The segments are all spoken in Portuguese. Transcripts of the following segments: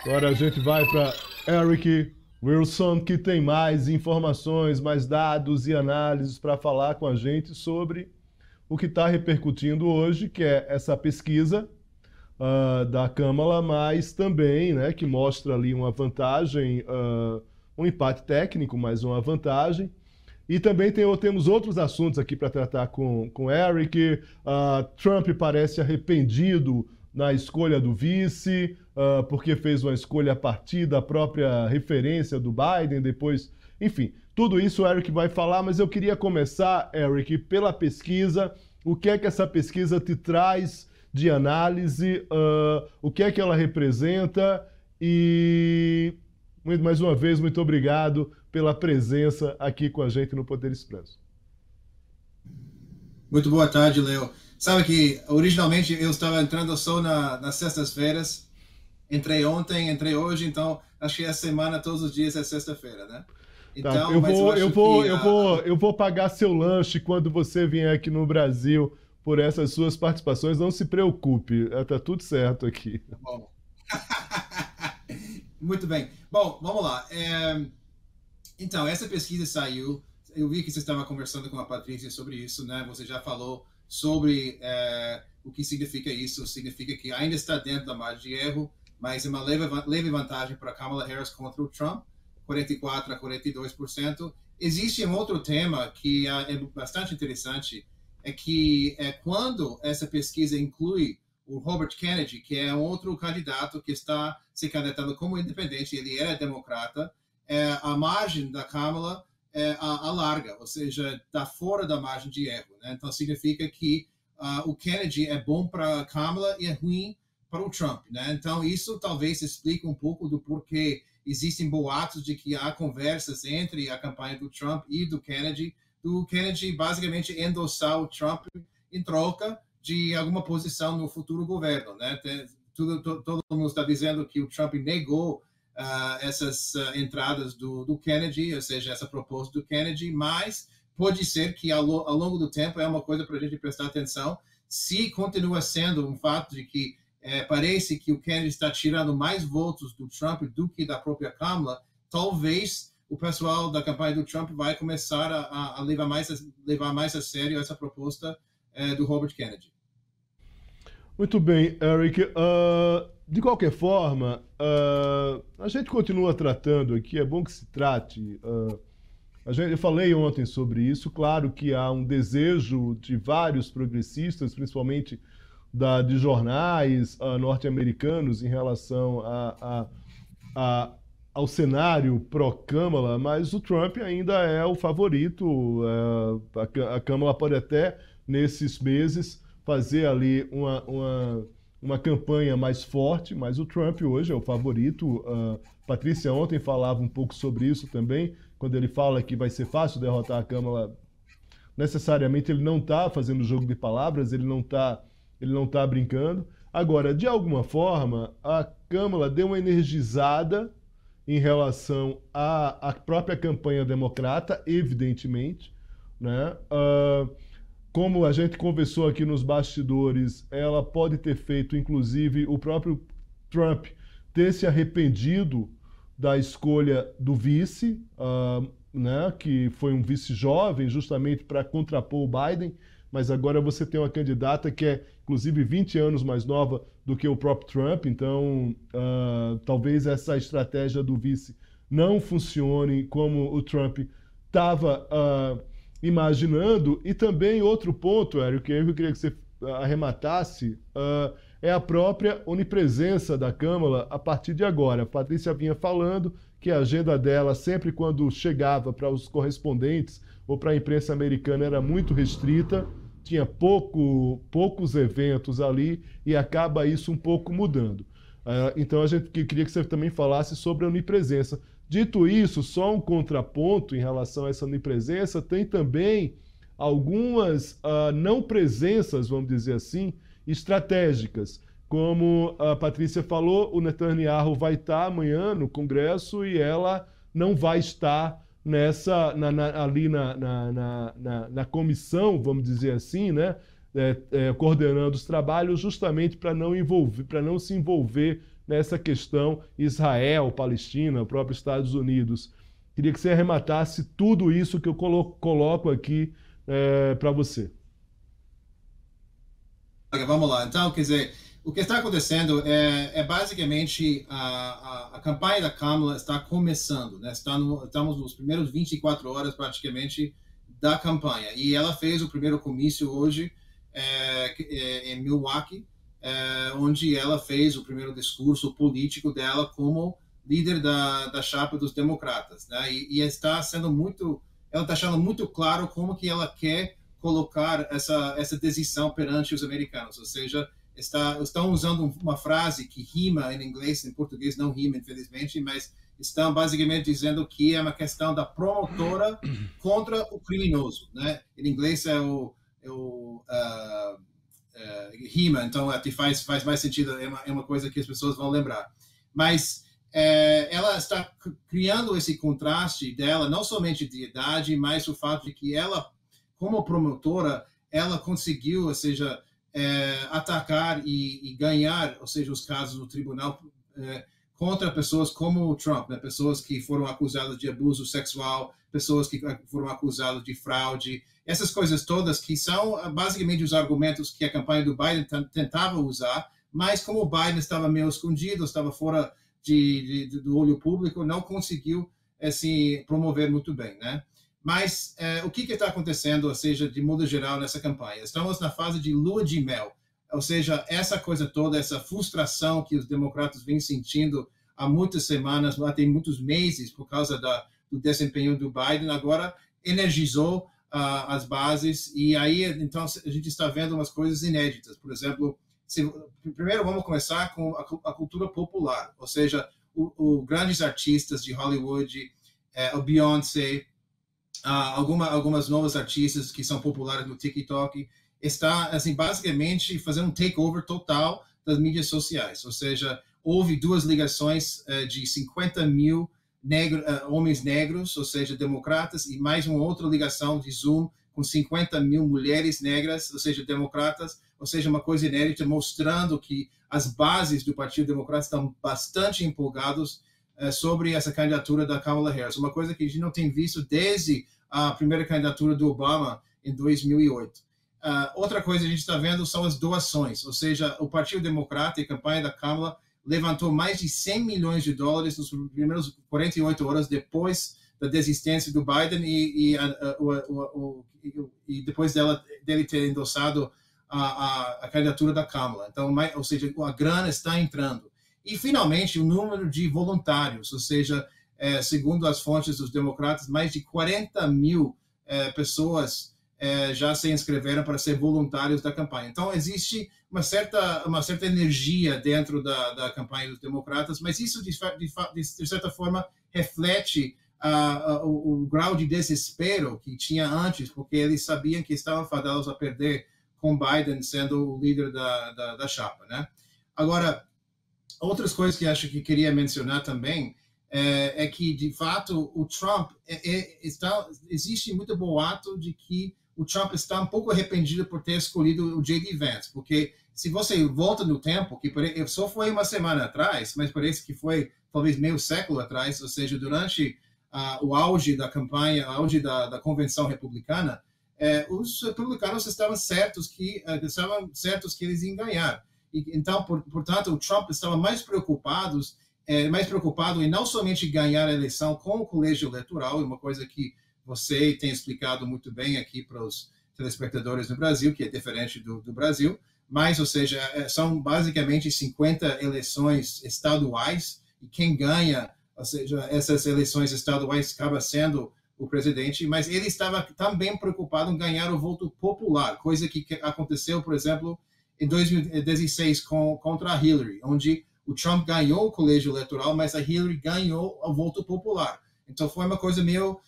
Agora a gente vai para Eric Wilson, que tem mais informações, mais dados e análises para falar com a gente sobre o que está repercutindo hoje, que é essa pesquisa da Câmara, mas também, né, que mostra ali uma vantagem, um empate técnico, mas uma vantagem. E também temos outros assuntos aqui para tratar com Eric. Trump parece arrependido na escolha do vice, porque fez uma escolha a partir da própria referência do Biden, depois, enfim, tudo isso o Eric vai falar, mas eu queria começar, Eric, pela pesquisa. O que é que essa pesquisa te traz de análise? O que é que ela representa? E, mais uma vez, muito obrigado pela presença aqui com a gente no Poder Expresso. Muito boa tarde, Leo. Sabe que originalmente eu estava entrando só nas sextas-feiras. Entrei ontem, entrei hoje, então acho que essa semana todos os dias é sexta-feira, né? Então, tá, eu vou pagar seu lanche quando você vier aqui no Brasil por essas suas participações. Não se preocupe, tá tudo certo aqui. Bom. Muito bem. Bom, vamos lá. Então, essa pesquisa saiu. Eu vi que você estava conversando com a Patrícia sobre isso, né? Você já falou sobre o que significa isso. Significa que ainda está dentro da margem de erro, mas é uma leve vantagem para Kamala Harris contra o Trump, 44% a 42%. Existe um outro tema que é bastante interessante, é que quando essa pesquisa inclui o Robert Kennedy, que é um outro candidato que está se candidatando como independente, ele era democrata, a margem da Kamala alarga, ou seja, está fora da margem de erro, né? Então significa que o Kennedy é bom para a Kamala e é ruim para o Trump, né? Então isso talvez explique um pouco do porquê existem boatos de que há conversas entre a campanha do Trump e do Kennedy basicamente endossar o Trump em troca de alguma posição no futuro governo, né? Todo mundo está dizendo que o Trump negou essas entradas do Kennedy, ou seja, essa proposta do Kennedy, mas pode ser que ao longo do tempo é uma coisa para a gente prestar atenção. Se continua sendo um fato de que parece que o Kennedy está tirando mais votos do Trump do que da própria Kamala, talvez o pessoal da campanha do Trump vai começar a levar mais a sério essa proposta do Robert Kennedy. Muito bem, Eric. De qualquer forma, a gente continua tratando aqui, é bom que se trate. Eu falei ontem sobre isso, claro que há um desejo de vários progressistas, principalmente de jornais norte-americanos, em relação ao cenário pró-Câmara, mas o Trump ainda é o favorito. A Câmara pode até, nesses meses, fazer ali uma campanha mais forte, mas o Trump hoje é o favorito. Patrícia ontem falava um pouco sobre isso também, quando ele fala que vai ser fácil derrotar a Câmara. Necessariamente ele não está fazendo jogo de palavras, ele não está brincando. Agora, de alguma forma, a Câmara deu uma energizada em relação à própria campanha democrata, evidentemente, né? Como a gente conversou aqui nos bastidores, ela pode ter feito, inclusive, o próprio Trump ter se arrependido da escolha do vice, né, que foi um vice jovem, justamente para contrapor o Biden, mas agora você tem uma candidata que é, inclusive, 20 anos mais nova do que o próprio Trump, então talvez essa estratégia do vice não funcione como o Trump estava imaginando. E também outro ponto, Eric, que eu queria que você arrematasse, é a própria onipresença da Câmara a partir de agora. A Patrícia vinha falando que a agenda dela, sempre quando chegava para os correspondentes ou para a imprensa americana, era muito restrita, tinha poucos eventos ali e acaba isso um pouco mudando. Então a gente queria que você também falasse sobre a onipresença. Dito isso, só um contraponto em relação a essa onipresença, tem também algumas não presenças, vamos dizer assim, estratégicas. Como a Patrícia falou, o Netanyahu vai estar amanhã no Congresso e ela não vai estar ali na comissão, vamos dizer assim, né? Coordenando os trabalhos, justamente para não se envolver nessa questão Israel, Palestina, próprio Estados Unidos. Queria que você arrematasse tudo isso que eu coloco aqui para você. Vamos lá. Então, quer dizer, o que está acontecendo é basicamente a campanha da Kamala está começando, né? Estamos nos primeiros 24 horas, praticamente, da campanha. E ela fez o primeiro comício hoje em Milwaukee, onde ela fez o primeiro discurso político dela como líder da chapa dos democratas, né? E está sendo ela está achando muito claro como que ela quer colocar essa decisão perante os americanos, ou seja, estão usando uma frase que rima em inglês, em português não rima, infelizmente, mas estão basicamente dizendo que é uma questão da promotora contra o criminoso, né? Em inglês rima, então faz mais sentido, é uma coisa que as pessoas vão lembrar. Mas ela está criando esse contraste dela, não somente de idade, mas o fato de que ela, como promotora, ela conseguiu, ou seja, atacar e ganhar, ou seja, os casos no tribunal contra pessoas como o Trump, né? Pessoas que foram acusadas de abuso sexual, pessoas que foram acusadas de fraude, essas coisas todas que são basicamente os argumentos que a campanha do Biden tentava usar, mas como o Biden estava meio escondido, estava fora do olho público, não conseguiu se promover muito bem, né? Mas o que está acontecendo, ou seja, de modo geral nessa campanha? Estamos na fase de lua de mel, ou seja, essa coisa toda, essa frustração que os democratas vêm sentindo há muitas semanas, até muitos meses, por causa do desempenho do Biden, agora energizou as bases, e aí, então, a gente está vendo umas coisas inéditas. Por exemplo, primeiro vamos começar com a cultura popular, ou seja, os grandes artistas de Hollywood, o Beyoncé, algumas novas artistas que são populares no TikTok, está assim, basicamente fazendo um takeover total das mídias sociais. Ou seja, houve duas ligações de 50 mil homens negros, ou seja, democratas, e mais uma outra ligação de Zoom com 50 mil mulheres negras, ou seja, democratas, ou seja, uma coisa inédita, mostrando que as bases do Partido Democrata estão bastante empolgados sobre essa candidatura da Kamala Harris, uma coisa que a gente não tem visto desde a primeira candidatura do Obama em 2008. Outra coisa que a gente está vendo são as doações, ou seja, o Partido Democrata e a campanha da Kamala levantou mais de 100 milhões de dólares nos primeiros 48 horas depois da desistência do Biden e depois dele ter endossado a candidatura da Kamala. Então, ou seja, a grana está entrando. E, finalmente, o número de voluntários, ou seja, segundo as fontes dos democratas, mais de 40 mil pessoas já se inscreveram para ser voluntários da campanha. Então, existe uma certa energia dentro da campanha dos democratas, mas isso, de certa forma, reflete o grau de desespero que tinha antes, porque eles sabiam que estavam fadados a perder com Biden sendo o líder da chapa, né? Agora, outras coisas que acho que queria mencionar também é que, de fato, o Trump existe muito boato de que o Trump está um pouco arrependido por ter escolhido o J.D. Vance, porque se você volta no tempo, que só foi uma semana atrás, mas parece que foi talvez meio século atrás, ou seja, durante o auge da campanha, o auge da convenção republicana, os republicanos estavam certos que eles iam ganhar. Então, portanto, o Trump estava mais preocupado em não somente ganhar a eleição com o colégio eleitoral, uma coisa que você tem explicado muito bem aqui para os telespectadores no Brasil, que é diferente do Brasil, mas, ou seja, são basicamente 50 eleições estaduais, e quem ganha, ou seja, essas eleições estaduais acaba sendo o presidente, mas ele estava também preocupado em ganhar o voto popular, coisa que aconteceu, por exemplo, em 2016 contra a Hillary, onde o Trump ganhou o colégio eleitoral, mas a Hillary ganhou o voto popular. Então foi uma coisa meio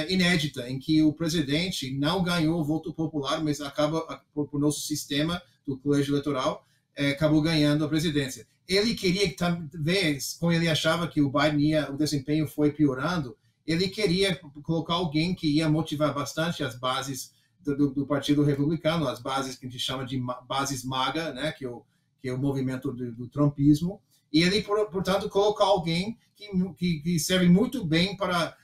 inédita, em que o presidente não ganhou o voto popular, mas acaba, por nosso sistema do colégio eleitoral, acabou ganhando a presidência. Ele queria, talvez, como ele achava que o Biden o desempenho foi piorando, ele queria colocar alguém que ia motivar bastante as bases do Partido Republicano, as bases que a gente chama de bases MAGA, né, que é o movimento do trumpismo, e ele, portanto, colocou alguém que serve muito bem para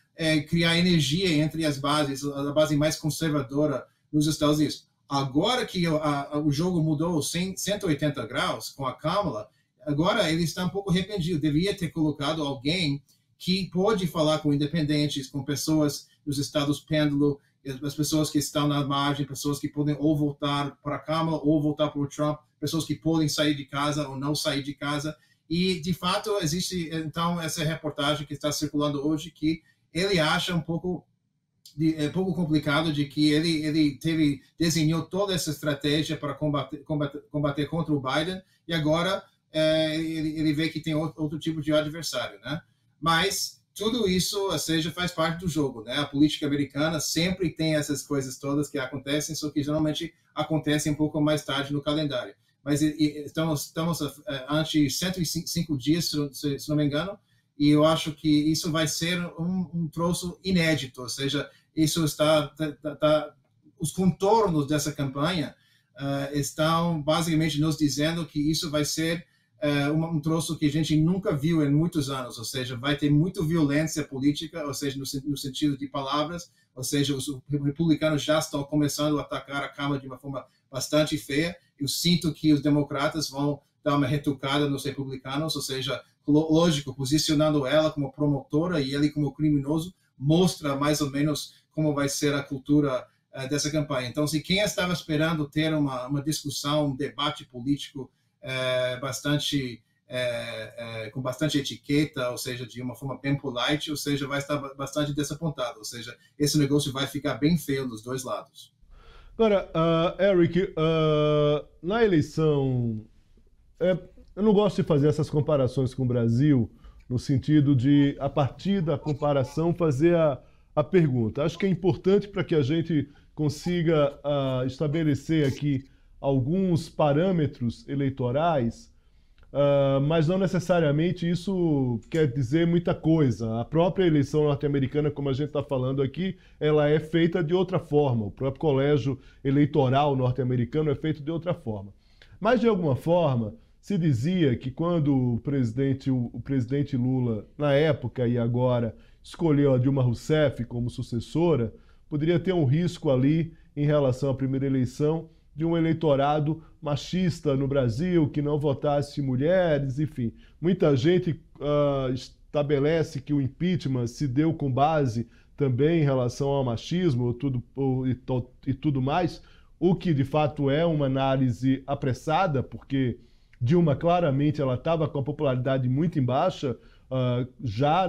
criar energia entre as bases, a base mais conservadora nos Estados Unidos. Agora que o jogo mudou 180 graus com a Kamala, agora ele está um pouco arrependido. Devia ter colocado alguém que pode falar com independentes, com pessoas dos estados pêndulo, as pessoas que estão na margem, pessoas que podem ou voltar para a Kamala ou voltar para o Trump, pessoas que podem sair de casa ou não sair de casa. E, de fato, existe, então, essa reportagem que está circulando hoje, que ele acha um pouco complicado, de que ele desenhou toda essa estratégia para combater contra o Biden, e agora ele vê que tem outro tipo de adversário, né? Mas tudo isso, ou seja, faz parte do jogo, né? A política americana sempre tem essas coisas todas que acontecem, só que geralmente acontecem um pouco mais tarde no calendário. Mas estamos ante 105 dias, se não me engano, e eu acho que isso vai ser um troço inédito, ou seja, isso os contornos dessa campanha estão basicamente nos dizendo que isso vai ser um troço que a gente nunca viu em muitos anos, ou seja, vai ter muita violência política, ou seja, no sentido de palavras, ou seja, os republicanos já estão começando a atacar a Câmara de uma forma bastante feia. Eu sinto que os democratas vão dar uma retocada nos republicanos, ou seja, lógico, posicionando ela como promotora e ele como criminoso, mostra mais ou menos como vai ser a cultura dessa campanha. Então, se quem estava esperando ter uma discussão, um debate político com bastante etiqueta, ou seja, de uma forma bem polite, ou seja, vai estar bastante desapontado, ou seja, esse negócio vai ficar bem feio dos dois lados. Agora, Eric, na eleição, eu não gosto de fazer essas comparações com o Brasil, no sentido de, a partir da comparação, fazer a pergunta. Acho que é importante para que a gente consiga estabelecer aqui alguns parâmetros eleitorais, mas não necessariamente isso quer dizer muita coisa. A própria eleição norte-americana, como a gente está falando aqui, ela é feita de outra forma. O próprio colégio eleitoral norte-americano é feito de outra forma. Mas, de alguma forma, se dizia que quando o presidente Lula, na época e agora, escolheu a Dilma Rousseff como sucessora, poderia ter um risco ali em relação à primeira eleição de um eleitorado machista no Brasil, que não votasse mulheres, enfim. Muita gente estabelece que o impeachment se deu com base também em relação ao machismo e tudo mais, o que de fato é uma análise apressada, porque Dilma claramente ela estava com a popularidade muito em baixa já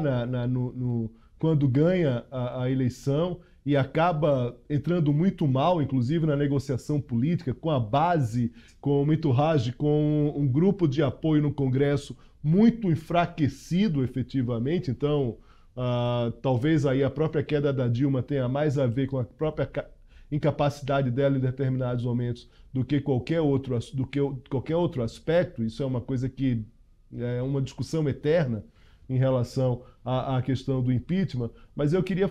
quando ganha a eleição, e acaba entrando muito mal, inclusive na negociação política, com a base, com o entourage, com um grupo de apoio no Congresso muito enfraquecido efetivamente. Então, talvez aí a própria queda da Dilma tenha mais a ver com a própria incapacidade dela em determinados momentos do que qualquer outro aspecto. Isso é uma coisa que é uma discussão eterna em relação à questão do impeachment, mas eu queria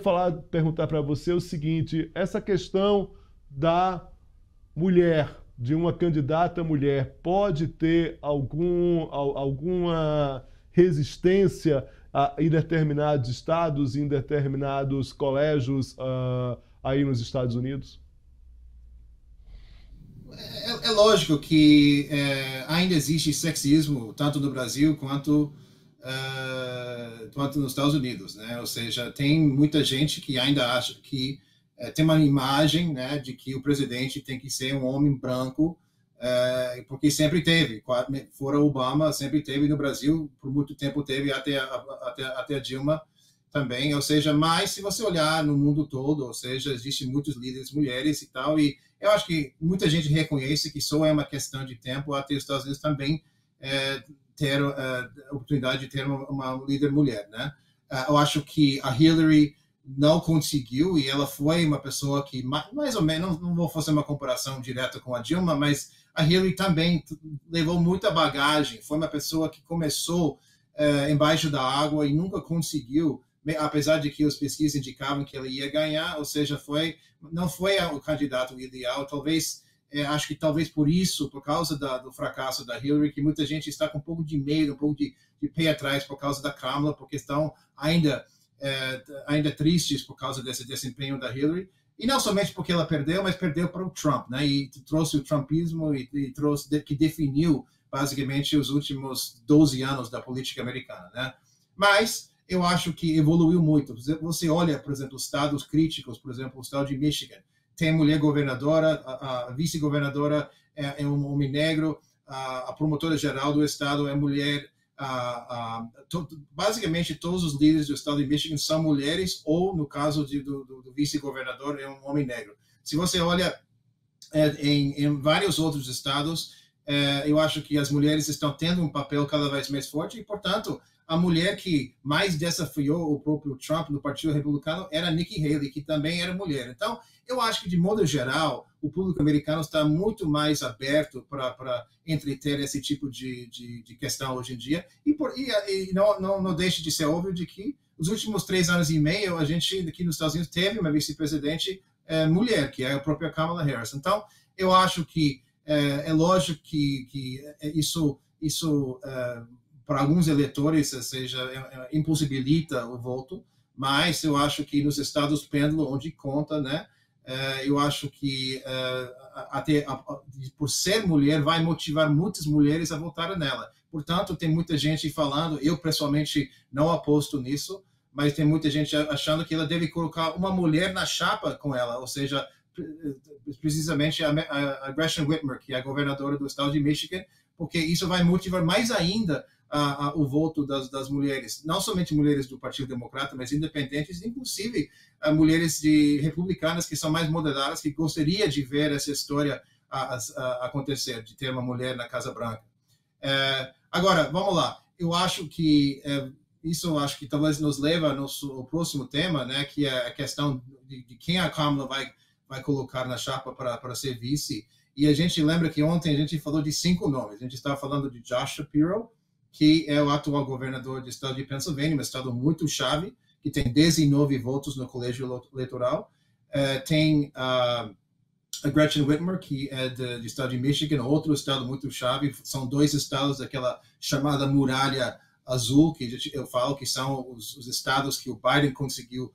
perguntar para você o seguinte: essa questão da mulher, de uma candidata mulher, pode ter alguma resistência em determinados estados, em determinados colégios aí nos Estados Unidos? É lógico que ainda existe sexismo, tanto no Brasil quanto nos Estados Unidos, né? Ou seja, tem muita gente que ainda acha que tem uma imagem, né, de que o presidente tem que ser um homem branco, porque sempre teve, fora Obama, sempre teve no Brasil, por muito tempo teve até a Dilma também. Ou seja, mas se você olhar no mundo todo, ou seja, existem muitos líderes mulheres e tal, e eu acho que muita gente reconhece que só é uma questão de tempo até os Estados Unidos também ter a oportunidade de ter uma líder mulher, né? Eu acho que a Hillary não conseguiu, e ela foi uma pessoa que, mais ou menos, não vou fazer uma comparação direta com a Dilma, mas a Hillary também levou muita bagagem, foi uma pessoa que começou embaixo da água e nunca conseguiu, apesar de que as pesquisas indicavam que ela ia ganhar, ou seja, não foi o candidato ideal. Talvez acho que talvez por isso, por causa do fracasso da Hillary, que muita gente está com um pouco de medo, um pouco de pé atrás por causa da Kamala, porque estão ainda tristes por causa desse desempenho da Hillary. E não somente porque ela perdeu, mas perdeu para o Trump, né? E trouxe o trumpismo e trouxe que definiu basicamente os últimos 12 anos da política americana, né? Mas eu acho que evoluiu muito. Você olha, por exemplo, os estados críticos, por exemplo, o estado de Michigan, tem mulher governadora, a vice-governadora é um homem negro, a promotora-geral do estado é mulher, basicamente todos os líderes do estado de Michigan são mulheres, ou no caso do vice-governador é um homem negro. Se você olha em vários outros estados, eu acho que as mulheres estão tendo um papel cada vez mais forte e, portanto, a mulher que mais desafiou o próprio Trump no Partido Republicano era Nikki Haley, que também era mulher. Então, eu acho que, de modo geral, o público americano está muito mais aberto para entreter esse tipo de questão hoje em dia. E não deixe de ser óbvio de que, os últimos 3 anos e meio, a gente, aqui nos Estados Unidos, teve uma vice-presidente mulher, que é a própria Kamala Harris. Então, eu acho que é lógico que isso para alguns eleitores, impossibilita o voto, mas eu acho que nos estados pêndulo, onde conta, né, eu acho que por ser mulher, vai motivar muitas mulheres a votarem nela. Portanto, tem muita gente falando, eu pessoalmente não aposto nisso, mas tem muita gente achando que ela deve colocar uma mulher na chapa com ela, ou seja, precisamente a Gretchen Whitmer, que é a governadora do estado de Michigan, porque isso vai motivar mais ainda o voto das mulheres, não somente mulheres do Partido Democrata, mas independentes, inclusive mulheres republicanas que são mais moderadas, que gostaria de ver essa história acontecer, de ter uma mulher na Casa Branca. Agora, vamos lá. Eu acho que isso acho que talvez nos leva ao próximo tema, né, que é a questão de quem a Kamala vai colocar na chapa para ser vice. E a gente lembra que ontem a gente falou de 5 nomes. A gente estava falando de Josh Shapiro, que é o atual governador do estado de Pennsylvania, um estado muito chave, que tem 19 votos no colégio eleitoral. Tem a Gretchen Whitmer, que é do estado de Michigan, outro estado muito chave. São 2 estados daquela chamada muralha azul, que eu falo que são os estados que o Biden conseguiu,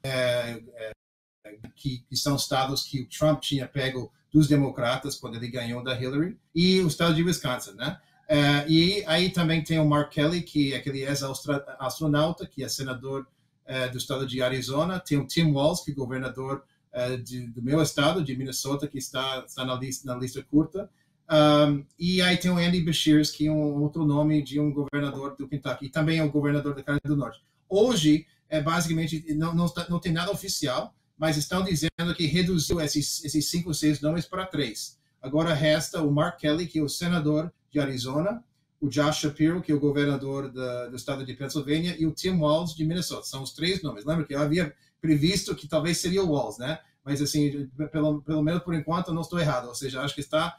que são estados que o Trump tinha pego dos democratas quando ele ganhou da Hillary, e o estado de Wisconsin, né? E aí também tem o Mark Kelly, que é aquele ex-astronauta, que é senador do estado de Arizona. Tem o Tim Walz, que é governador do meu estado, de Minnesota, que está na lista curta. E aí tem o Andy Beshears, que é um outro nome de um governador do Kentucky, e também é o governador da Carolina do Norte. Hoje, basicamente, não tem nada oficial, mas estão dizendo que reduziu esses 5 ou 6 nomes para 3. Agora resta o Mark Kelly, que é o senador de Arizona, o Josh Shapiro, que é o governador do estado de Pennsylvania, e o Tim Walz, de Minnesota. São os 3 nomes. Lembra que eu havia previsto que talvez seria o Walz, né? Mas, assim, pelo menos por enquanto, eu não estou errado. Ou seja, acho que está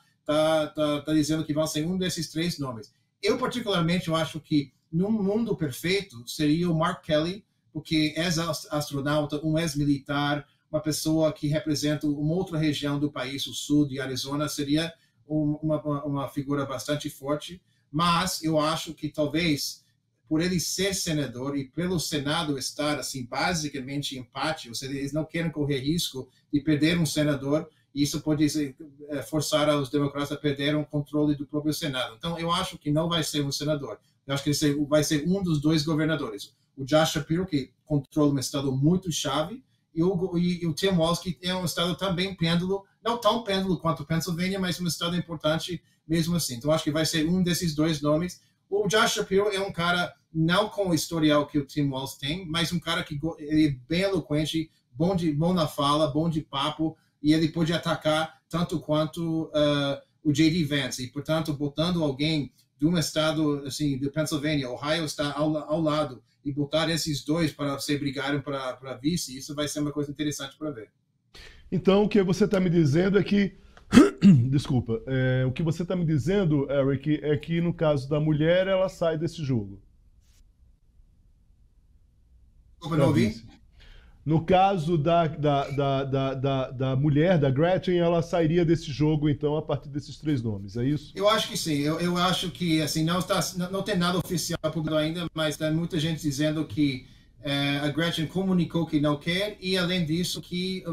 dizendo que vão ser um desses 3 nomes. Eu, particularmente, eu acho que, num mundo perfeito, seria o Mark Kelly, porque ex-astronauta, um ex-militar, uma pessoa que representa uma outra região do país, o sul de Arizona, seria uma figura bastante forte. Mas eu acho que talvez, por ele ser senador e pelo Senado estar assim basicamente empate, ou seja, eles não querem correr risco de perder um senador, e isso pode forçar os democratas a perder o controle do próprio Senado. Então, eu acho que não vai ser um senador. Eu acho que vai ser um dos 2 governadores. O Josh Shapiro, que controla um estado muito chave, e o Tim Walz, que é um estado também pêndulo, não tão pêndulo quanto Pennsylvania, mas um estado importante mesmo assim. Então, acho que vai ser um desses 2 nomes. O Josh Shapiro é um cara, não com o historial que o Tim Walz tem, mas um cara que ele é bem eloquente, bom na fala, bom de papo, e ele pode atacar tanto quanto o J.D. Vance. E, portanto, botando alguém de um estado, assim, de Pennsylvania, Ohio está ao lado, e botar esses 2 para se brigarem para vice, isso vai ser uma coisa interessante para ver. Então, o que você está me dizendo é que... Desculpa. O que você está me dizendo, Eric, é que no caso da mulher, ela sai desse jogo. Desculpa, não ouvi? No caso da mulher, da Gretchen, ela sairia desse jogo, então, a partir desses três nomes, é isso? Eu acho que sim. Eu acho que assim não tem nada oficial publicado ainda, mas tem muita gente dizendo que a Gretchen comunicou que não quer e além disso que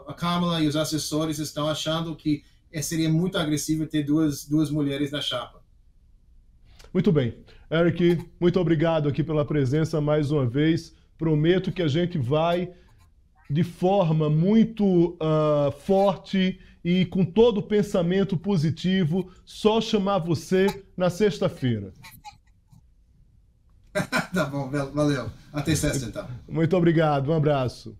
a Kamala e os assessores estão achando que seria muito agressivo ter duas mulheres na chapa. Muito bem. Eric, muito obrigado aqui pela presença mais uma vez. Prometo que a gente vai de forma muito forte e com todo o pensamento positivo, só chamar você na sexta-feira. Tá bom, valeu. Até sexta, então. Muito obrigado, um abraço.